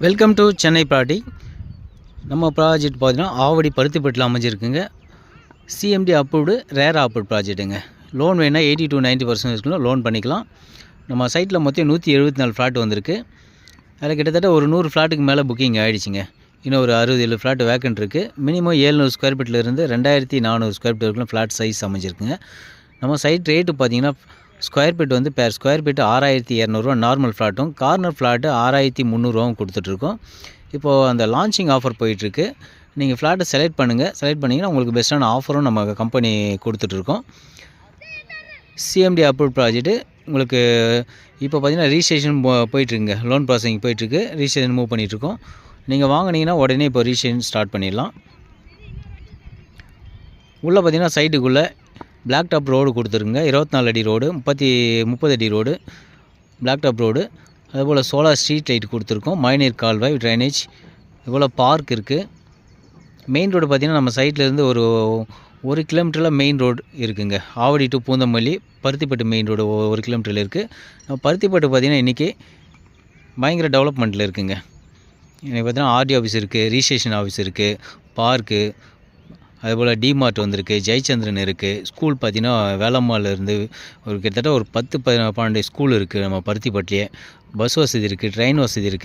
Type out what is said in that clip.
Welcome to Chennai property. நம்ம project பார்த்தீங்கன்னா ஆவடி பருத்திப்பட்டில் அமைஞ்சிருக்குங்க. சிஎம்டி அப்ரூவ்டு ரேர் அப்ரூவ்ட் ப்ராஜெக்ட்டுங்க. லோன் வேணால் 80 to 90% லோன் பண்ணிக்கலாம். நம்ம சைட்டில் மொத்தம் 174 ஃப்ளாட் வந்திருக்கு. அதில் கிட்டத்தட்ட ஒரு 100 ஃப்ளாட்டுக்கு மேலே புக்கிங் ஆகிடுச்சிங்க. இன்னும் ஒரு 60-70 ஃப்ளாட் வேக்கண்ட் இருக்குது. மினிமம் 700 ஸ்கொயர் ஃபீட்லேருந்து 2400 ஸ்கொயர் ஃபீட் வரைக்கும் ஃப்ளாட் சைஸ் அமைஞ்சிருக்குங்க. நம்ம சைட் ரேட்டு பார்த்திங்கன்னா ஸ்கொயர் ஃபீட் வந்து பேர் ஸ்கொயர் ஃபீட்டு 6200 நார்மல் ஃப்ளாட்டும், கார்னர் ஃப்ளாட்டு 6300 கொடுத்துட்ருக்கோம். இப்போது அந்த லான்ச்சிங் ஆஃபர் போயிட்டுருக்கு. நீங்கள் ஃப்ளாட்டை செலக்ட் பண்ணுங்கள். செலக்ட் பண்ணிங்கன்னா உங்களுக்கு பெஸ்ட்டான ஆஃபரும் நம்ம கம்பெனி கொடுத்துட்ருக்கோம். சிஎம்டி அப்ரூவ் ப்ராஜெக்ட்டு உங்களுக்கு இப்போ பார்த்தீங்கன்னா ரிஜிஸ்ட்ரேஷன் போயிட்டுருக்குங்க. லோன் ப்ராசஸிங் போயிட்டுருக்கு. ரிஜிஸ்ட்ரேஷன் மூவ் பண்ணிகிட்ருக்கோம். நீங்கள் வாங்கினீங்கன்னா உடனே இப்போ ரிஜிஸ்ட்ரேஷன் ஸ்டார்ட் பண்ணிடலாம். உள்ளே பார்த்தீங்கன்னா சைட்டுக்குள்ளே பிளாக் டாப் ரோடு கொடுத்துருங்க. 24 அடி ரோடு, 30 அடி ரோடு பிளாக் டாப் ரோடு. அதுபோல் சோலார் ஸ்ட்ரீட் லைட் கொடுத்துருக்கோம். மழைநீர் கால்வாய், ட்ரைனேஜ், இதுபோல் பார்க் இருக்குது. மெயின் ரோடு பார்த்திங்கன்னா நம்ம சைட்லேருந்து ஒரு கிலோமீட்டரில் மெயின் ரோடு இருக்குதுங்க. Avadi to Poonamallee Paruthipattu main road 1 கிலோமீட்டரில் இருக்குது. நம்ம பருத்திப்பட்டு பார்த்திங்கன்னா இன்றைக்கி பயங்கர டெவலப்மெண்ட்டில் இருக்குதுங்க. இன்றைக்கி பார்த்திங்கன்னா ஆர்டி ஆஃபீஸ் இருக்குது, ரிஜிஸ்ட்ரேஷன் ஆஃபீஸ் இருக்குது, பார்க்கு, அதுபோல் டிமார்ட் வந்திருக்கு, ஜெயச்சந்திரன் இருக்குது. ஸ்கூல் பார்த்திங்கன்னா வேலம்மாலேருந்து கிட்டத்தட்ட ஒரு 10-12 ஸ்கூல் இருக்குது நம்ம பருத்திப்பட்டிலே. பஸ் வசதி இருக்குது, ட்ரெயின் வசதி இருக்குது.